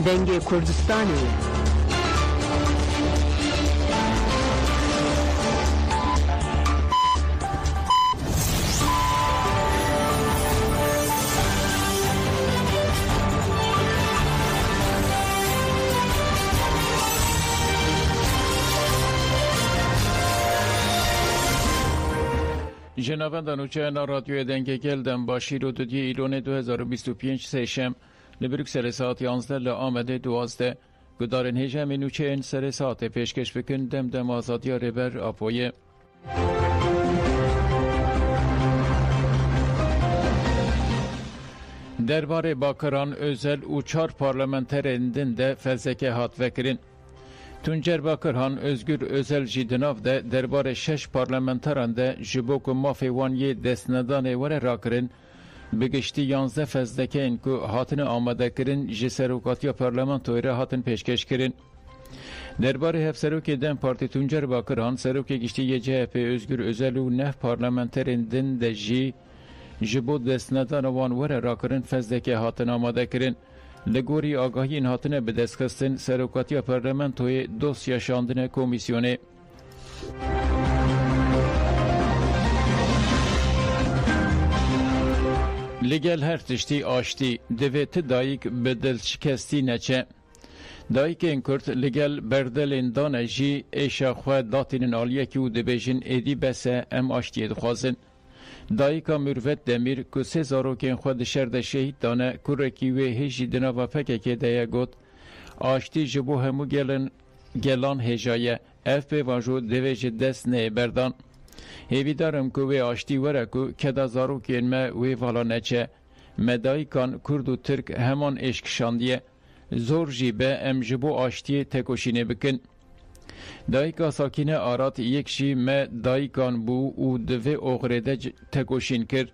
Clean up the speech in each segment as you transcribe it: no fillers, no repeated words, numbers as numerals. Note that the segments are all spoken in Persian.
دنگ کردستانی جنابندان و چه رادیو دنگ گلدن باشی رو دو ایلون 2025 سیشم لبروکسل ساعت 11 لآمده 12 گدارن هجم نوچه این سر ساعت پیشکش بکن دم آزادی ربر آپویه درباره باکران özel uçar parlamenterindin de fezleke hat vekirin. Tuncer Bakırhan Özgür Özel Jidinav de derbarê şeş parlamenteran de ji bo ku mafê wan yê destnedanê were rakirin bi giştî 11 fezlekeyên ku hatine amadekirin ji serokatiya parlamentoyê re hatin pêşkeşkirin. Derbarê hevserokê Dem Partî Tuncer Bakırhan serokê giştî yê CHP Özgür Özel û nev parlamenterên din de jî ji bo destnedana wan were rakirin fezlekê hatin amadekirin. Legori agahiyên hatine bi destxistin serokatiya parlamentoyê dosya şandine komisyonê. Li gel her tiştî aştî divê ti dayîk bi dilşikestî neçe. Dayîkên Kurd li gel berdelên dane jî êşa xwe datînin aliyekî û dibêjin êdî bese em aştiyê dixwazin. Dayika Mürvet Demir ku sê zarokên xwe di şer de şehîd dane kurekî wê hêjî di nava PKK de ye got aştî ji bo hemû gelan hêjaye ev pêvan jû divê ji dest neyê berdan. Hêvîdarim ku wê aştî were ku keda zarokên me wê vala neçe me dayikan Kurd û Tirk heman êşk şandiye zor jî be em ji bo aştiyê tekoşînê bikin. Dayika Sakine Arat yek jî me dayikan bû û di vê oxirê de tekoşîn kir.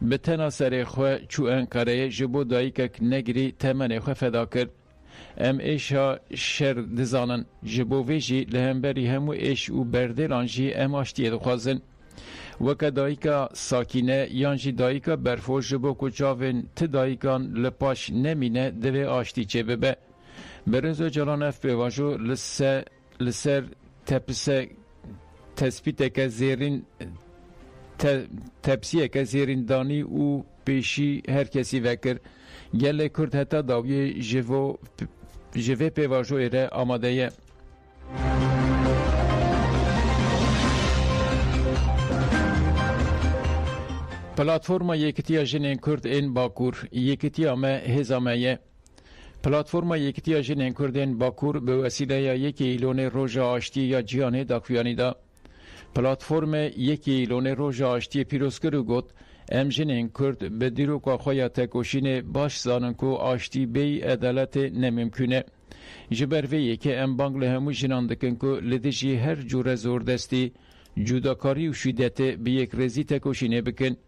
Bi tena serê xwe çû Enqereyê ji bo dayikek negirî temenê xwe feda kir. Em êşa şer dizanin ji bo vê jî li hemberî hemû êş û berdêlan jî em aştiyê dixwazin. Weke dayika Sakine yan jî dayika berfoş ji bo ku çavên ti dayikan li paş nemîne divê aştî çêbibe. Berez Öcalan ev pêvajo li ser tespîteke zêrîn tepsiyeke zêrîndanî û pêşî herkesî vekir. Gelê Kurd heta dawiyê ji vê pêvajoyê re amade ye. Platforma Yekîtiya Jinên Kurd ên Bakur Yekîtiya me hêza me ye. Platforma Yekîtiya Jinên Kurdên Bakur bi wesîleya yekê îlonê Roja Aştî ya Cihanê daxuyanî da. Platformê yekê îlonê Roja Aştî pîrozkir û got em jinên Kurd bi dîroka xwe ya tekoşînê baş zanin ku aştî bêyî edaletê nemimkün e. Ji ber vê yekê em bang li hemû jinan dikin ku li dijî her cûre zordestî, cudakarî û şîddetê bi yekrêzî tekoşînê bikin.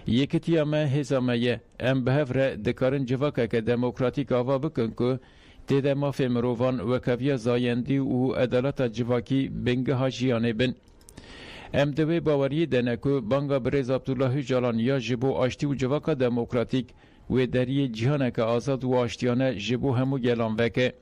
Yekîtiya me hêza me ye em bi hev re dikarin civakeke demokratîk ava bikin ku têde mafê mirovan wekeviya zayendî û edaleta civakî bingeha jiyanê bin. Em di wê baweriyê de ne ku banga Birêz Abdullah Öcalan ya ji bo aştî û civaka demokratîk wê deriyê cîhaneke azad û aştiyane ji bo hemû gelan veke.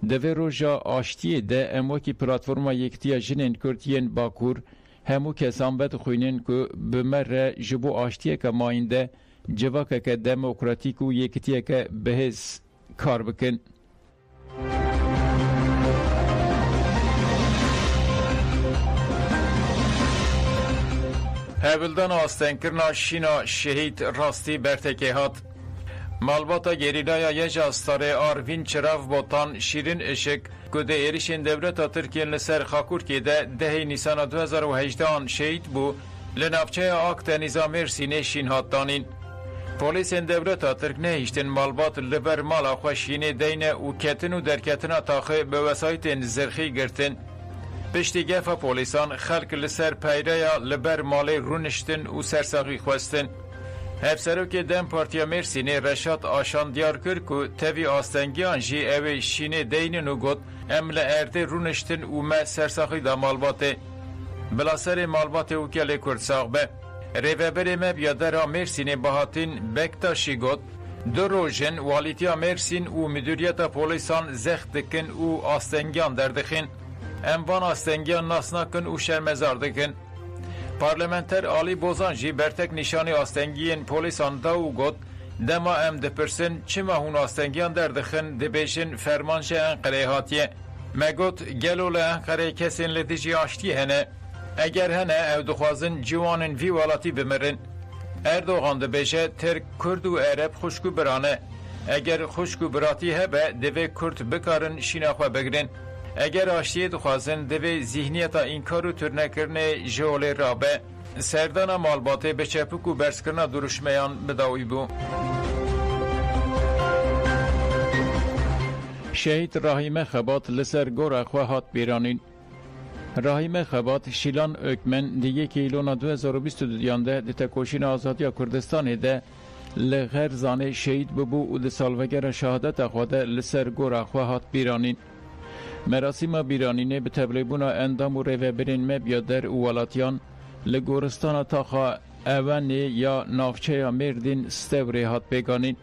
Di vê roja aştiyê de em wekî Platforma Yekîtiya Jinên Kurd yên Bakur hemû kesan vedixwînin ku bi me re ji bo aştiyeke mayîn de civakeke demokratîk û yekîtiyeke bihêz kar bikin. Hevildana astenkirina şîna şehîd rastî bertekê hat. Malbata gerîlaya yeja starê Arvîn Çirav botan Şîrin Işık ku di êrişên devleta Tirkiyên li ser Xakurkê de dehê Nîsana 2018 şehîd bû li navçeya Akte Nîza Mêrsînê şîn hat danîn. Polîsên devleta Tirk nehîştin malbat li ber mala xwe şînê deyne û ketin û derketina taxê bi wesaytên zirxî girtin. Piştî gefa polîsan xelk li ser peyreya li ber malê rûniştin û sersaxî xwestin. Hevserokê Dem Partiya Mêrsînê Reşat Aşan diyar kir ku tevî astengiyan jî ew ê şînê deynin û got em li erdê rûniştin û me sersaxî da malbatê. Bila serê malbatê û gelê Kurd sax be. Rêveberê me biya dera Mêrsînê Bahatîn Bektaşî got دو روژن والیتیا مرسین و مدیریت پولیسان زخت دکن و آستنگیان دردخین اموان آستنگیان ناس نکن و شرمزار دکن پارلمانتر آلی بوزان جی برتک نشانی آستنگیین پولیسان داو گوت دما ام دپرسن چما هون آستنگیان دردخن دبیشن فرمانش انقره هاتیه مگوت گلو لانقره کسین لدیجی آشتی هنه اگر هنه او دخوازن جوانن وی والاتی بمرن اردوغان دبیشه ترک کرد و عرب خوشکو برانه اگر خوشکو براتی هبه دوی کرد بکارن شیناخوا بگرن اگر آشتی دخوازن دوی ذهنیتا اینکارو ترنکرن جوله رابه سردان مالباته به چپک و برسکرنا درشمیان بداوی بو شهید راهیم خبات لسر گور اخوه هات بیرانین راهیم خبات شیلان اکمن دیگه کیلونا 2022 دیانده ده تکوشین آزادی کردستان ده لغر زانه شهید ببو و ده سالوگر شهادت اخواده لسر گور اخوه هات بیرانین مراسم بیرانینه به تبلیبونا اندام و ریوبرین مبیادر و ولاتیان لگورستان تاخا اوانی یا نافچه یا مردین ستوری هات بگانین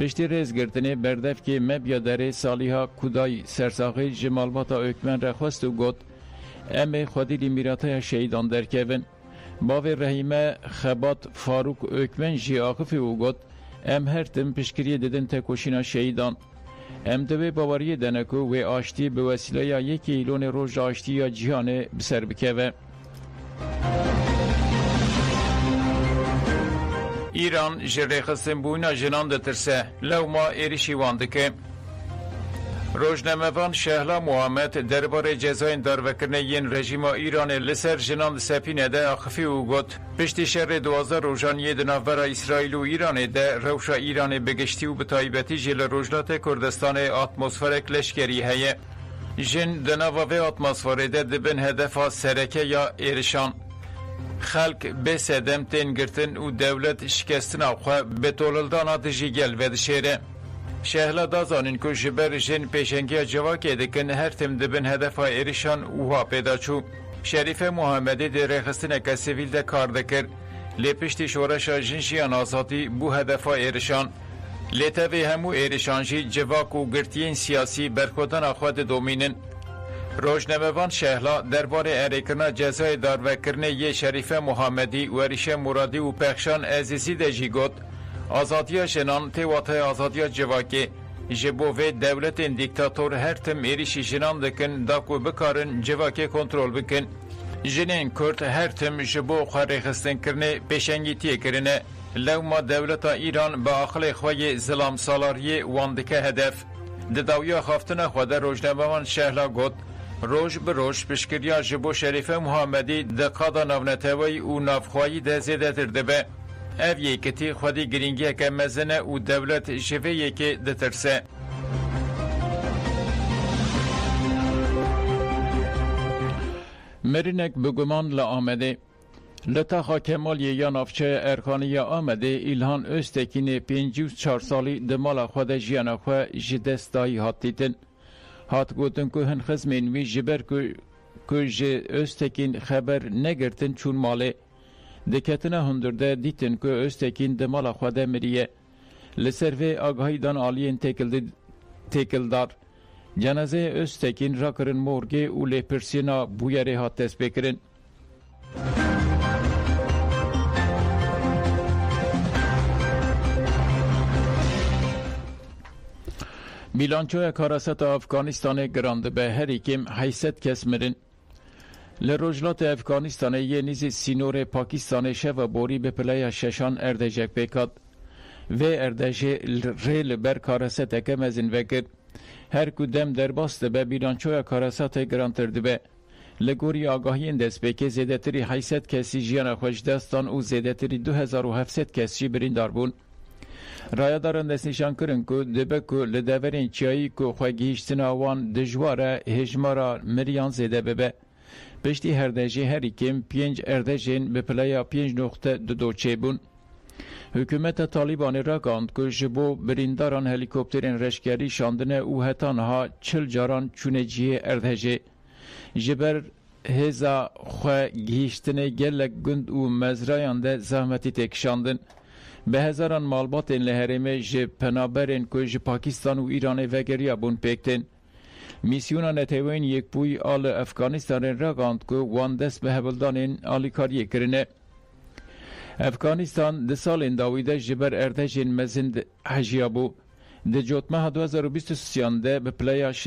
پشتی ریزگردنه بردف که مبیادر سالیها کودای سرساقی جمالباتا اکمن رخواست و گوت ام خودی لیمیراتا شهیدان درکوین باوی رحیمه خبات فاروق اکمن جی آقفی و گوت ام هر تم پشکری دیدن تکوشینا شهیدان ام دوی باوری دنکو و آشتی به وسیله یا یک ایلون روز آشتی یا جهان بسر بکوه ایران جرخستن بوینا جنان دترسه لو ما ایریشی واندکه روزنامه‌وان شهلا محمد درباره جزاین داروکرنه ین رژیم ایران لسر جنان سپینه ده آخفی و گوت پشتی شر 12 روزانی دناور اسرائیل و ایران ده روشا ایران بگشتی و بتایبتی جل روجلات کردستان اتمسفرک لشکری هیه جن دناوه اتمسفره ده دبن هدف سرکه یا ایرشان خلق به سدم تنگرتن و دولت شکستن آخواه به طولدان دجی گل و دشیره شهلا دازانین که جبر جن پیشنگی جواکی دکن هر تم دبن هدف ایرشان اوها پیدا چو شریف محمدی در رخستن که سویل ده کار دکر لپشتی شورشا جنشیان آزادی بو هدف ایرشان لطوی همو ایرشانجی جواک و گرتین سیاسی برخودن آخواد دومینن روزنامه‌وان شهلا درباره اریکنا جزای داروکرنه یه شریف محمدی و ریشه مرادی و پخشان عزیزی ده گوت آزادیا جنان تیواتای آزادیا جواکی جبوه دولت دیکتاتور هر تم ایریشی جنان دکن داکو بکارن جواکی کنترل بکن جنین کرد هر تم جبو خواه خستن کرنه پیشنگی تیه کرنه لو ما دولت ایران با اخل خواه ظلام سالاری واندکه هدف دداویا خافتن خود روزنامه‌وان شهلا گوت روز به روز پشکریا جبو شریف محمدی دقادا نونتوی و نافخواهی ده زیده تردبه او یکتی خودی گرینگی که مزنه و دولت جوه یکی دترسه مرینک بگمان لآمده لطاقا کمالی یا نافچه ارکانی آمده ایلهان استکین 54 سالی دمال خود جیان خود جدستایی هات دیدن هات گوتن که هن خزمین وی جبر که جه استکین خبر نگرتن چون ماله دکتنه هندرده دیتن که استکین دمال خود مریه لسر و آگاهی دان آلین تکلدار جنازه استکین را کرن مورگه و لپرسینا بویره هات دست بکرن بیلانچو کاراست افغانستان گرانده به هر یکیم 800 کس مرن لروجلات افغانستان یه نیز سینور پاکستان شو بوری به پلای ششان اردجک بکاد و اردجه ریل بر کاراست اکم از این وگر هر کدام در باست به بیلانچو کاراست گرانتر دبه لگوری آگاهی اندست بکه زیده تری 800 کسی جیان خوش دستان و زیده تری 2700 کسی برین داربون رای دارن دست نشان کرن که دبه که لدورین چایی که خواهیشتن آوان دجواره هجمارا مریان زیده ببه پشتی هردجی هر کم 5 اردجین به پلایا 5.22 چه بون حکومت طالبان را گاند که جبو برینداران هلیکوپترین رشگری شاندنه او هتانها 40 جاران چونه جیه اردجی جبر هزا خواه گیشتن گلک گند و مزرایان ده زحمتی تکشاندن به هزاران مالباتین لهرمه جه پنابرین که جه پاکستان و ایران وگریا بون پیکتین. میسیونا نتوین یک بوی آل افغانستان رگاند که وان دست به هبلدانین آلی کاریه کرنه. افغانستان ده سال داویده جبر ارتشین مزند حجیا بو. ده جوتمه 2023 ده به پلیا 6.3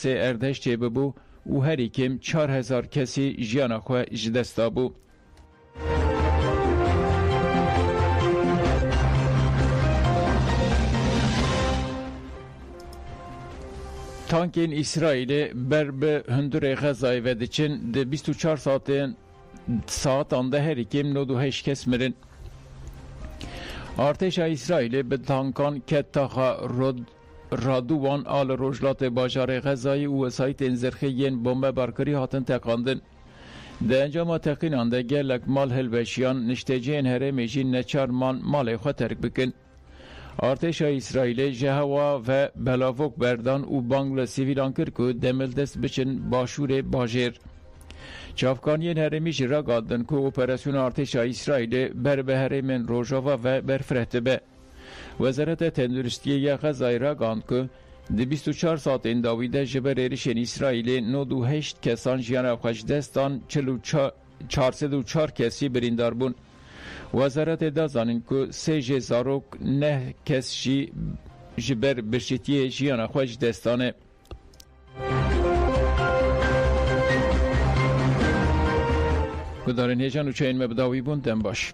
ارتش چیبه بو و هری کم 4000 کسی جیانا خواه جدستا بو. تانکین اسرائیل بر به هندور غزای و دچن ده 24 ساعت آنده هری کم 98 کس مرن. ارتش اسرائیل به تانکان که تاخا رادوان آل روجلات باجار غزای و وسایت انزرخیین بمب بارکری هاتن تقاندن. ده انجام تقینان ده گلک مال هلوشیان نشتجین هرمی جین نچار مال خود ترک بکن. ارتش اسرائیل جهوا و بلاوک بردان و بانگل سیویلان کرد که دمل دست بچن باشور باجر. چافکانین هرمی جرا گادن که اپراسیون ارتش اسرائیل بر به هرمن روجاوا و برفرهت به. وزارت تندرستی غزای را گاند که ده 24 ساعت داویده جبر ایرشن اسرائیل 98 کسان جیان خوش دستان 404 کسی بریندار بون. وزارت دازانین که 3009 کس جبر برشتی جیان خوش دستانه. که دارین هیچان و چین مبداوی بوندن باش.